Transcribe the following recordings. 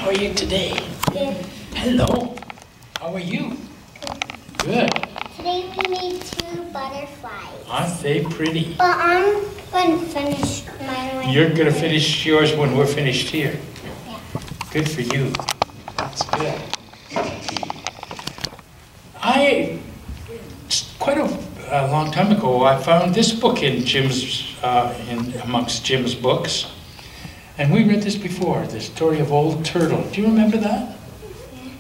are you today? Good. Hello. How are you? Good. Today we made 2 butterflies. Aren't they pretty? But I'm going to finish mine. You're going to finish yours when we're finished here. Yeah. Good for you. That's good. Quite a long time ago, I found this book in amongst Jim's books. And we read this before, the story of Old Turtle. Do you remember that? Yeah.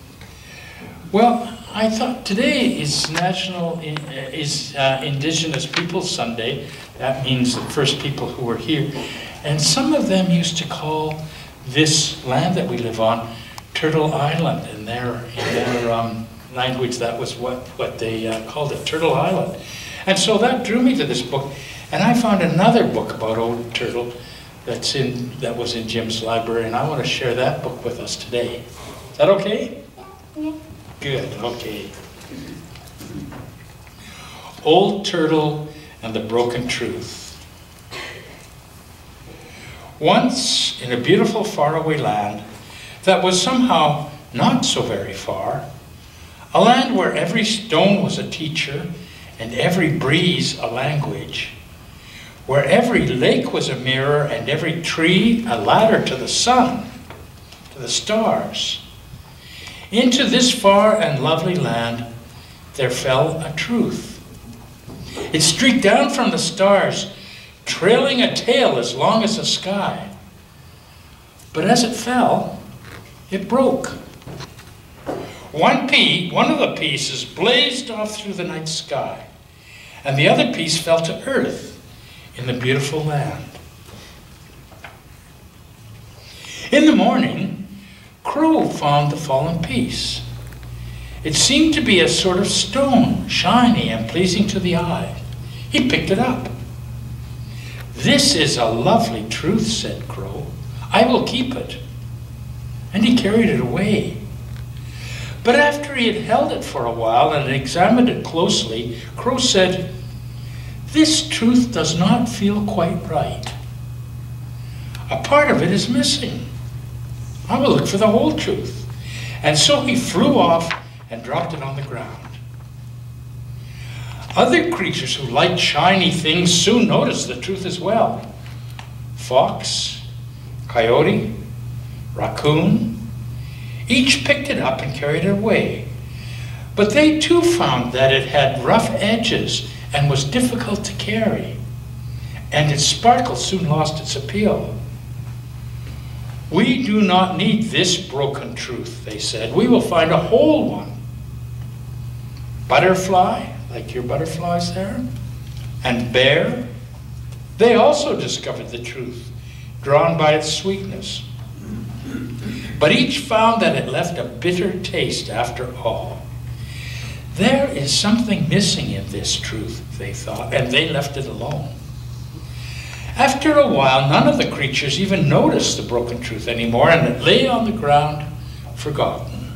Well, I thought today is Indigenous Peoples Sunday. That means the first people who were here. And some of them used to call this land that we live on Turtle Island. In their language, that was what they called it, Turtle Island. And so that drew me to this book. And I found another book about Old Turtle that was in Jim's library, and I want to share that book with us today. Is that okay? Yeah. Good, okay. Old Turtle and the Broken Truth. Once, in a beautiful faraway land that was somehow not so very far, a land where every stone was a teacher and every breeze a language, where every lake was a mirror and every tree a ladder to the sun, to the stars. Into this far and lovely land there fell a truth. It streaked down from the stars, trailing a tail as long as the sky. But as it fell, it broke. One of the pieces blazed off through the night sky, and the other piece fell to earth in the beautiful land. In the morning, Crow found the fallen piece. It seemed to be a sort of stone, shiny and pleasing to the eye. He picked it up. "This is a lovely truth," said Crow. "I will keep it." And he carried it away. But after he had held it for a while and examined it closely, Crow said, "This truth does not feel quite right. A part of it is missing. I will look for the whole truth." And so he flew off and dropped it on the ground. Other creatures who liked shiny things soon noticed the truth as well. Fox, coyote, raccoon, each picked it up and carried it away. But they too found that it had rough edges and was difficult to carry, and its sparkle soon lost its appeal. "We do not need this broken truth," they said. "We will find a whole one." Butterfly, like your butterflies there, and bear, they also discovered the truth, drawn by its sweetness. But each found that it left a bitter taste after all. There is something missing in this truth, they thought, and they left it alone. After a while, none of the creatures even noticed the broken truth anymore, and it lay on the ground, forgotten.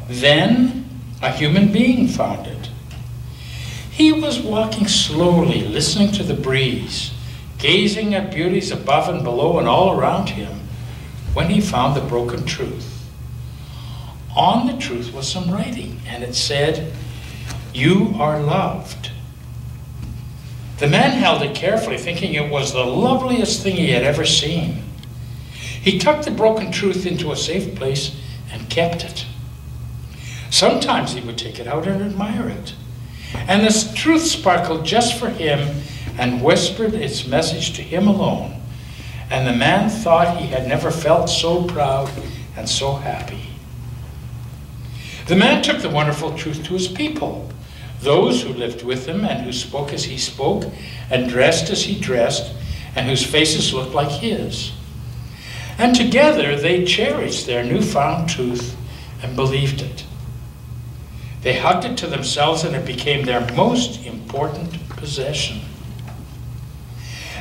Then a human being found it. He was walking slowly, listening to the breeze, gazing at beauties above and below and all around him, when he found the broken truth. On the truth was some writing, and it said, "You are loved." The man held it carefully, thinking it was the loveliest thing he had ever seen. He tucked the broken truth into a safe place and kept it. Sometimes he would take it out and admire it. And this truth sparkled just for him and whispered its message to him alone. And the man thought he had never felt so proud and so happy. The man took the wonderful truth to his people, those who lived with him and who spoke as he spoke and dressed as he dressed and whose faces looked like his. And together they cherished their newfound truth and believed it. They hugged it to themselves and it became their most important possession.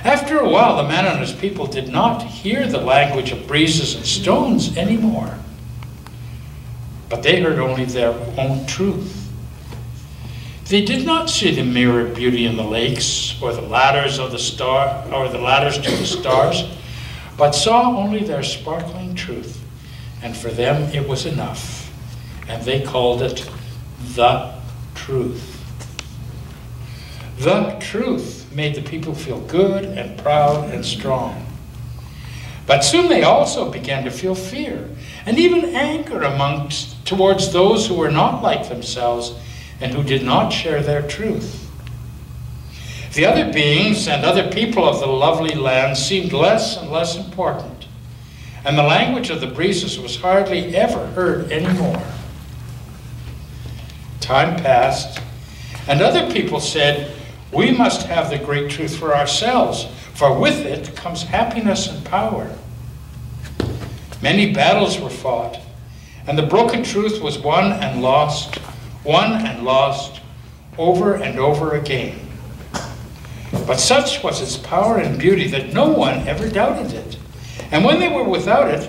After a while, the man and his people did not hear the language of breezes and stones anymore, but they heard only their own truth. They did not see the mirrored beauty in the lakes, or the ladders of the star, or the ladders to the stars, but saw only their sparkling truth, and for them it was enough, and they called it the truth. The truth made the people feel good and proud and strong. But soon they also began to feel fear and even anger towards those who were not like themselves and who did not share their truth. The other beings and other people of the lovely land seemed less and less important, and the language of the breezes was hardly ever heard anymore. Time passed, and other people said, "We must have the great truth for ourselves, for with it comes happiness and power." Many battles were fought, and the broken truth was won and lost, over and over again. But such was its power and beauty that no one ever doubted it. And when they were without it,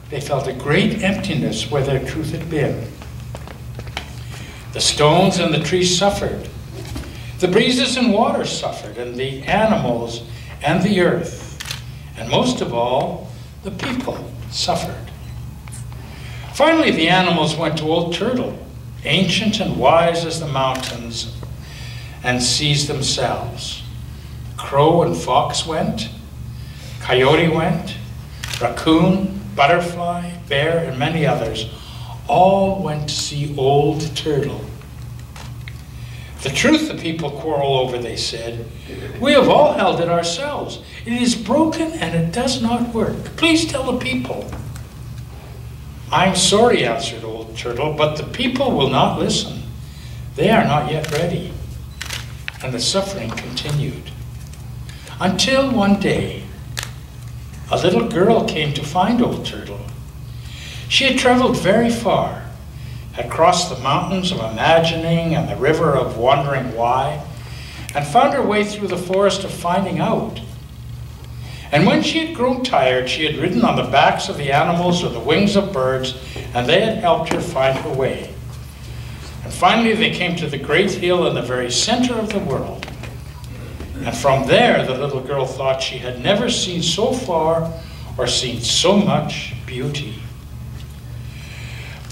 they felt a great emptiness where their truth had been. The stones and the trees suffered. The breezes and water suffered, and the animals and the earth. And most of all, the people suffered. Finally, the animals went to Old Turtle, ancient and wise as the mountains and seas themselves. Crow and fox went, coyote went, raccoon, butterfly, bear, and many others all went to see Old Turtle. The truth the people quarrel over, they said. We have all held it ourselves. It is broken and it does not work. Please tell the people. I'm sorry, answered Old Turtle, but the people will not listen. They are not yet ready. And the suffering continued. Until one day, a little girl came to find Old Turtle. She had traveled very far, had crossed the mountains of imagining and the river of wondering why, and found her way through the forest of finding out. And when she had grown tired, she had ridden on the backs of the animals or the wings of birds, and they had helped her find her way. And finally they came to the great hill in the very center of the world. And from there, the little girl thought she had never seen so far or seen so much beauty.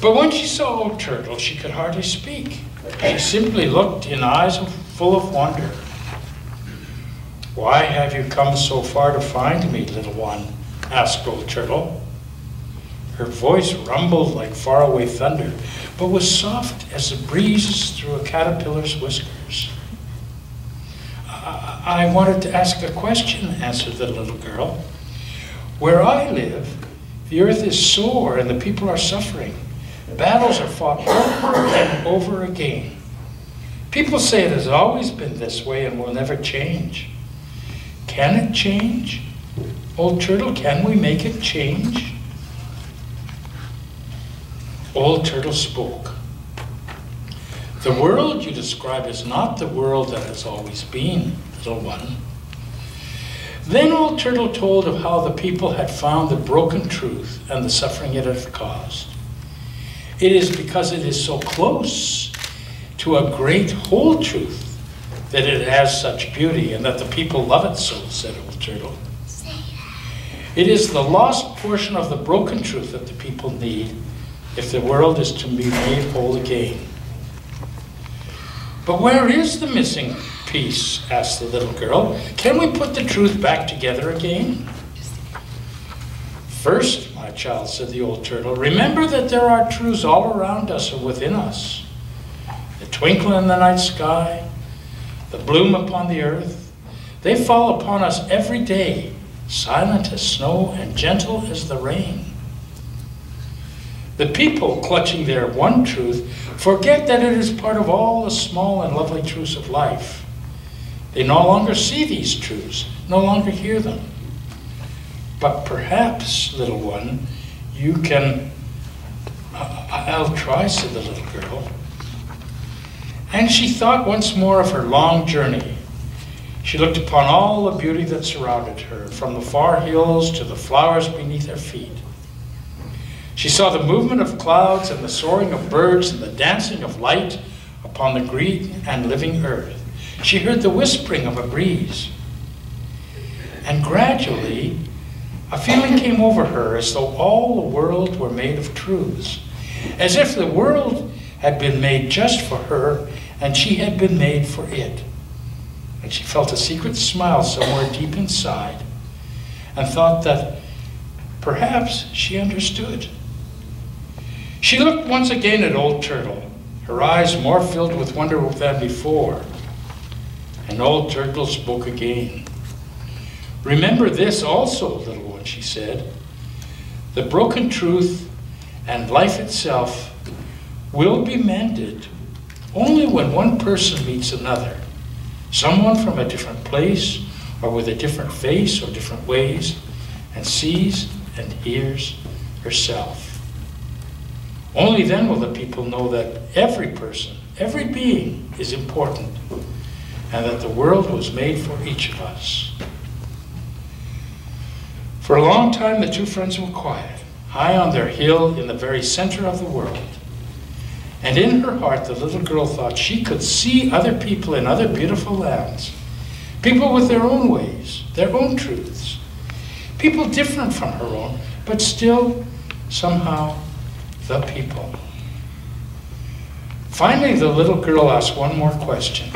But when she saw Old Turtle, she could hardly speak. She simply looked in eyes full of wonder. Why have you come so far to find me, little one? Asked Old Turtle. Her voice rumbled like faraway thunder, but was soft as the breeze through a caterpillar's whiskers. I wanted to ask a question, answered the little girl. Where I live, the earth is sore and the people are suffering. Battles are fought over and over again. People say it has always been this way and will never change. Can it change? Old Turtle, can we make it change? Old Turtle spoke. The world you describe is not the world that has always been, little one. Then Old Turtle told of how the people had found the broken truth and the suffering it had caused. It is because it is so close to a great whole truth that it has such beauty and that the people love it so, said Old Turtle. It is the lost portion of the broken truth that the people need if the world is to be made whole again. But where is the missing piece? Asked the little girl. Can we put the truth back together again? First, my child, said the Old Turtle, remember that there are truths all around us and within us. The twinkle in the night sky, the bloom upon the earth, they fall upon us every day, silent as snow and gentle as the rain. The people, clutching their one truth, forget that it is part of all the small and lovely truths of life. They no longer see these truths, no longer hear them. But perhaps, little one, you can... I'll try, said the little girl. And she thought once more of her long journey. She looked upon all the beauty that surrounded her, from the far hills to the flowers beneath her feet. She saw the movement of clouds and the soaring of birds and the dancing of light upon the green and living earth. She heard the whispering of a breeze. And gradually, A feeling came over her as though all the world were made of truths, as if the world had been made just for her and she had been made for it. And she felt a secret smile somewhere deep inside and thought that perhaps she understood. She looked once again at Old Turtle, her eyes more filled with wonder than before. And Old Turtle spoke again. "Remember this also, little one," she said. "The broken truth and life itself will be mended only when one person meets another, someone from a different place or with a different face or different ways, and sees and hears herself. Only then will the people know that every person, every being is important, and that the world was made for each of us." For a long time, the two friends were quiet, high on their hill in the very center of the world. And in her heart, the little girl thought she could see other people in other beautiful lands, people with their own ways, their own truths, people different from her own, but still, somehow, the people. Finally, the little girl asked one more question.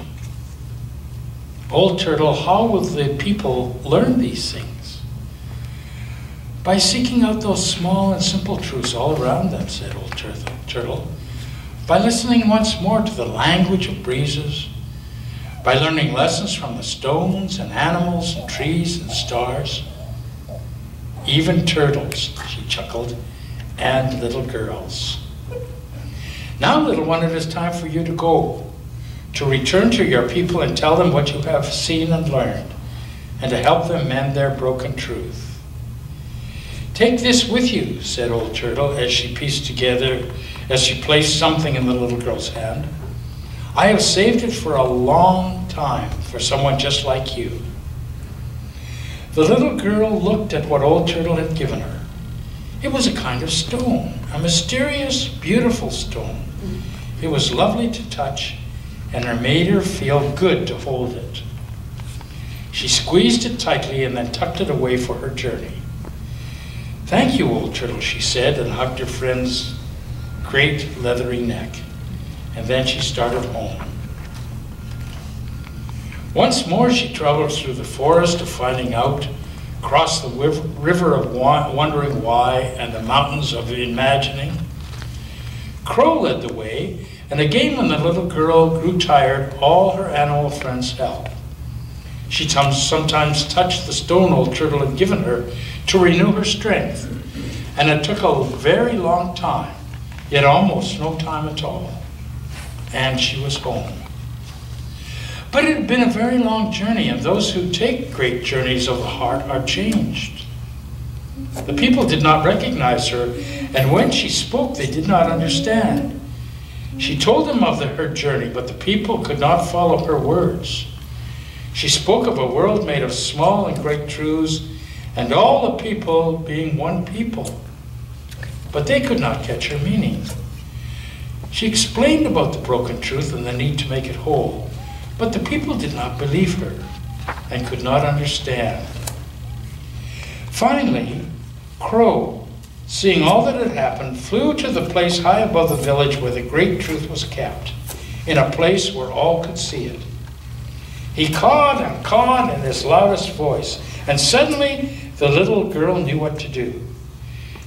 "Old Turtle, how will the people learn these things?" "By seeking out those small and simple truths all around them," said Old Turtle. "By listening once more to the language of breezes, by learning lessons from the stones and animals and trees and stars, even turtles," she chuckled, "and little girls. Now, little one, it is time for you to go, to return to your people and tell them what you have seen and learned, and to help them mend their broken truth. Take this with you," said Old Turtle as she placed something in the little girl's hand. "I have saved it for a long time for someone just like you." The little girl looked at what Old Turtle had given her. It was a kind of stone, a mysterious, beautiful stone. It was lovely to touch, and it made her feel good to hold it. She squeezed it tightly and then tucked it away for her journey. "Thank you, Old Turtle," she said, and hugged her friend's great leathery neck. And then she started home. Once more she traveled through the forest of finding out, across the river of wondering why, and the mountains of imagining. Crow led the way, and again when the little girl grew tired, all her animal friends helped. She sometimes touched the stone Old Turtle had given her to renew her strength, and it took a very long time, yet almost no time at all, and she was home. But it had been a very long journey, and those who take great journeys of the heart are changed. The people did not recognize her, and when she spoke, they did not understand. She told them of her journey, but the people could not follow her words. She spoke of a world made of small and great truths, and all the people being one people. But they could not catch her meaning. She explained about the broken truth and the need to make it whole, but the people did not believe her and could not understand. Finally, Crow, seeing all that had happened, flew to the place high above the village where the great truth was kept, in a place where all could see it. He cawed and cawed in his loudest voice, and suddenly the little girl knew what to do.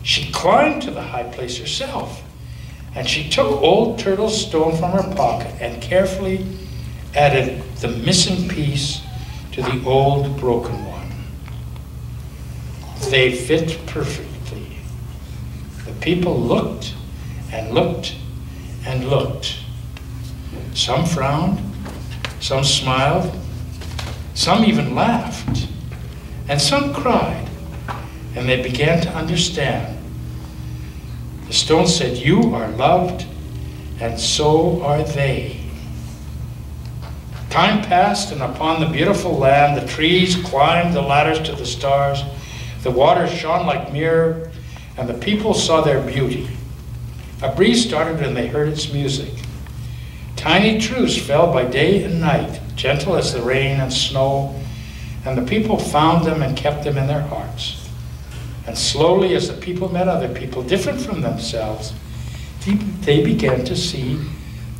She climbed to the high place herself, and she took Old Turtle's stone from her pocket and carefully added the missing piece to the old broken one. They fit perfectly. The people looked and looked and looked. Some frowned, some smiled, some even laughed, and some cried, and they began to understand. The stone said, "You are loved, and so are they." Time passed, and upon the beautiful land, the trees climbed the ladders to the stars, the water shone like mirror, and the people saw their beauty. A breeze started, and they heard its music. Tiny truths fell by day and night, gentle as the rain and snow, and the people found them and kept them in their hearts. And slowly, as the people met other people different from themselves, they began to see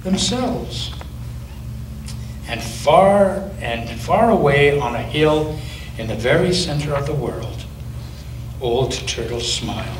themselves. And far away on a hill in the very center of the world, Old Turtle smiled.